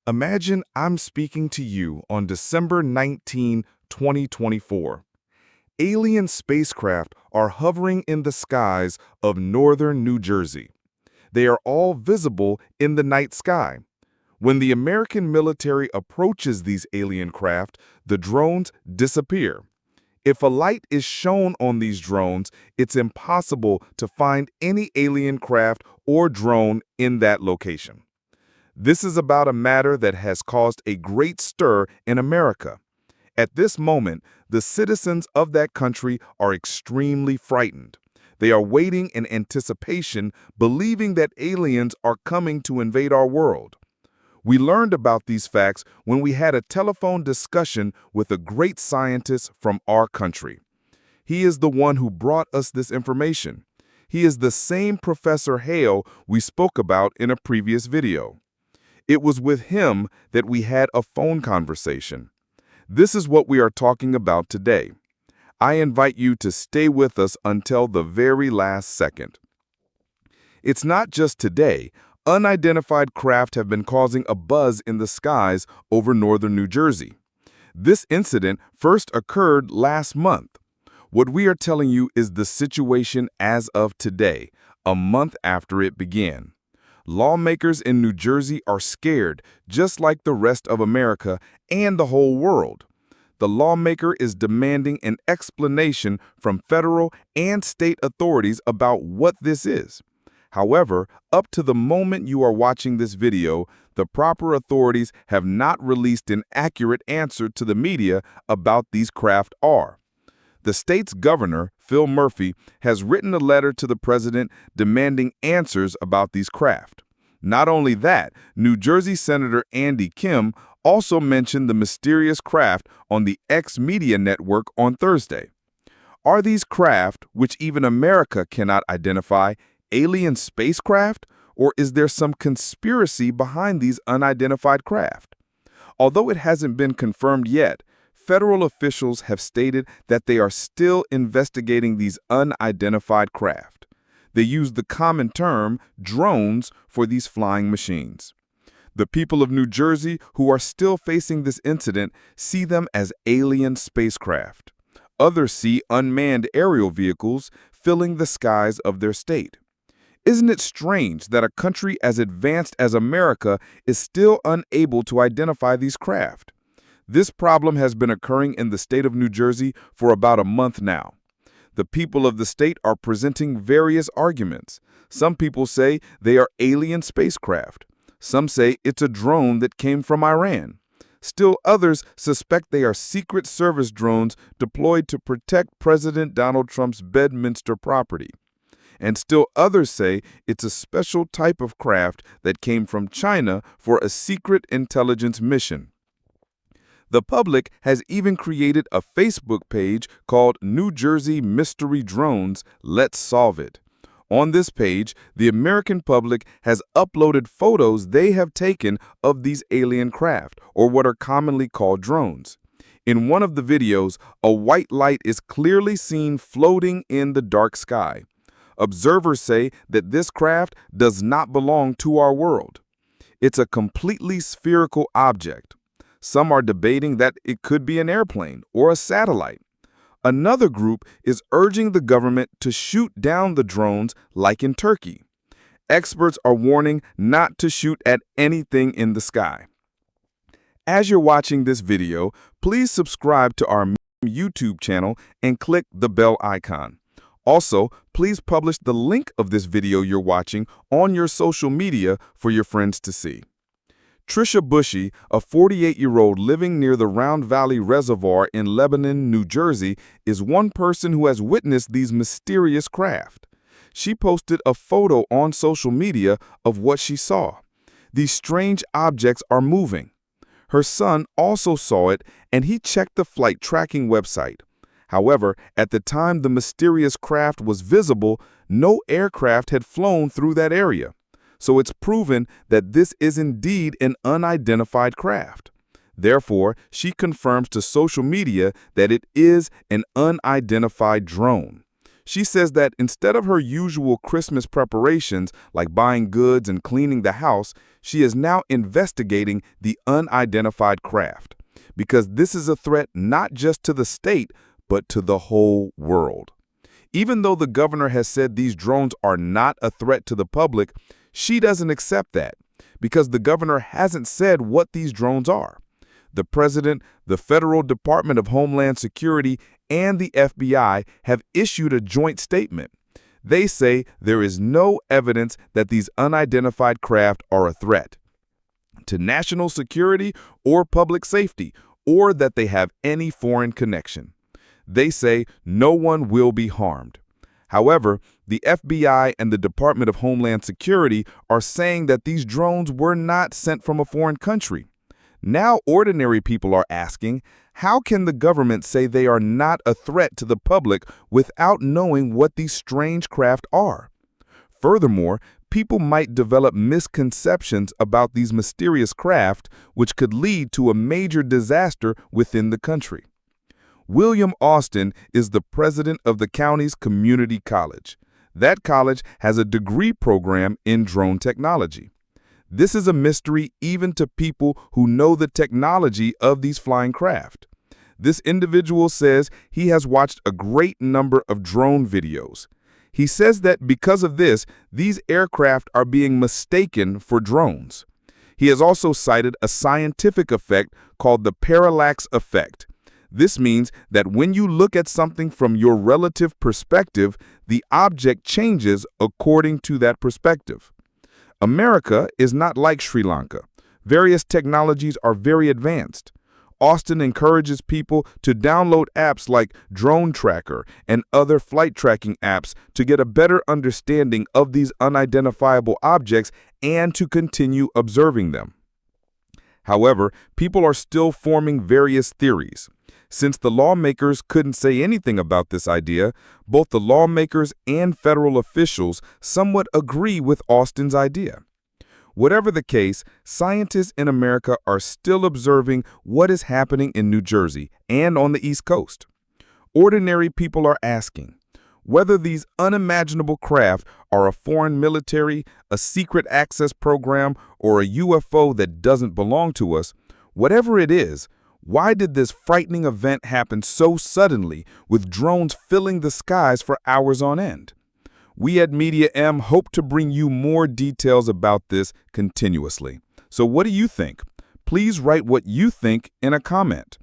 Imagine I'm speaking to you on December 19, 2024. Alien spacecraft are hovering in the skies of northern New Jersey. They are all visible in the night sky. When the American military approaches these alien craft, the drones disappear. If a light is shown on these drones, it's impossible to find any alien craft or drone in that location. This is about a matter that has caused a great stir in America. At this moment, the citizens of that country are extremely frightened. They are waiting in anticipation, believing that aliens are coming to invade our world. We learned about these facts when we had a telephone discussion with a great scientist from our country. He is the one who brought us this information. He is the same Professor Hale we spoke about in a previous video. It was with him that we had a phone conversation. This is what we are talking about today. I invite you to stay with us until the very last second. It's not just today. Unidentified craft have been causing a buzz in the skies over northern New Jersey. This incident first occurred last month. What we are telling you is the situation as of today, a month after it began. Lawmakers in New Jersey are scared, just like the rest of America and the whole world. The lawmaker is demanding an explanation from federal and state authorities about what this is. However, up to the moment you are watching this video, the proper authorities have not released an accurate answer to the media about these craft are. The state's governor, Phil Murphy, has written a letter to the president demanding answers about these craft. Not only that, New Jersey Senator Andy Kim also mentioned the mysterious craft on the X Media network on Thursday. Are these craft, which even America cannot identify, alien spacecraft, or is there some conspiracy behind these unidentified craft? Although it hasn't been confirmed yet, federal officials have stated that they are still investigating these unidentified craft. They use the common term drones for these flying machines. The people of New Jersey who are still facing this incident see them as alien spacecraft. Others see unmanned aerial vehicles filling the skies of their state. Isn't it strange that a country as advanced as America is still unable to identify these craft? This problem has been occurring in the state of New Jersey for about a month now. The people of the state are presenting various arguments. Some people say they are alien spacecraft. Some say it's a drone that came from Iran. Still others suspect they are Secret Service drones deployed to protect President Donald Trump's Bedminster property. And still others say it's a special type of craft that came from China for a secret intelligence mission. The public has even created a Facebook page called New Jersey Mystery Drones, Let's Solve It. On this page, the American public has uploaded photos they have taken of these alien craft, or what are commonly called drones. In one of the videos, a white light is clearly seen floating in the dark sky. Observers say that this craft does not belong to our world. It's a completely spherical object. Some are debating that it could be an airplane or a satellite. Another group is urging the government to shoot down the drones like in Turkey. Experts are warning not to shoot at anything in the sky. As you're watching this video, please subscribe to our YouTube channel and click the bell icon. Also, please publish the link of this video you're watching on your social media for your friends to see. Trisha Bushy, a 48-year-old living near the Round Valley Reservoir in Lebanon, New Jersey, is one person who has witnessed these mysterious craft. She posted a photo on social media of what she saw. These strange objects are moving. Her son also saw it, and he checked the flight tracking website. However, at the time the mysterious craft was visible, no aircraft had flown through that area. So it's proven that this is indeed an unidentified craft. Therefore, she confirms to social media that it is an unidentified drone. She says that instead of her usual Christmas preparations, like buying goods and cleaning the house, she is now investigating the unidentified craft, because this is a threat not just to the state, but to the whole world. Even though the governor has said these drones are not a threat to the public, she doesn't accept that, because the governor hasn't said what these drones are. The president, the Federal Department of Homeland Security, and the FBI have issued a joint statement. They say there is no evidence that these unidentified craft are a threat to national security or public safety, or that they have any foreign connection. They say no one will be harmed. However, the FBI and the Department of Homeland Security are saying that these drones were not sent from a foreign country. Now ordinary people are asking, how can the government say they are not a threat to the public without knowing what these strange craft are? Furthermore, people might develop misconceptions about these mysterious craft, which could lead to a major disaster within the country. William Austin is the president of the county's community college. That college has a degree program in drone technology. This is a mystery even to people who know the technology of these flying craft. This individual says he has watched a great number of drone videos. He says that because of this, these aircraft are being mistaken for drones. He has also cited a scientific effect called the parallax effect. This means that when you look at something from your relative perspective, the object changes according to that perspective. America is not like Sri Lanka. Various technologies are very advanced. Austin encourages people to download apps like Drone Tracker and other flight tracking apps to get a better understanding of these unidentifiable objects and to continue observing them. However, people are still forming various theories. Since the lawmakers couldn't say anything about this idea, both the lawmakers and federal officials somewhat agree with Austin's idea. Whatever the case, scientists in America are still observing what is happening in New Jersey and on the East Coast. Ordinary people are asking whether these unimaginable craft are a foreign military, a secret access program, or a UFO that doesn't belong to us. Whatever it is, why did this frightening event happen so suddenly, with drones filling the skies for hours on end? We at Media M hope to bring you more details about this continuously. So what do you think? Please write what you think in a comment.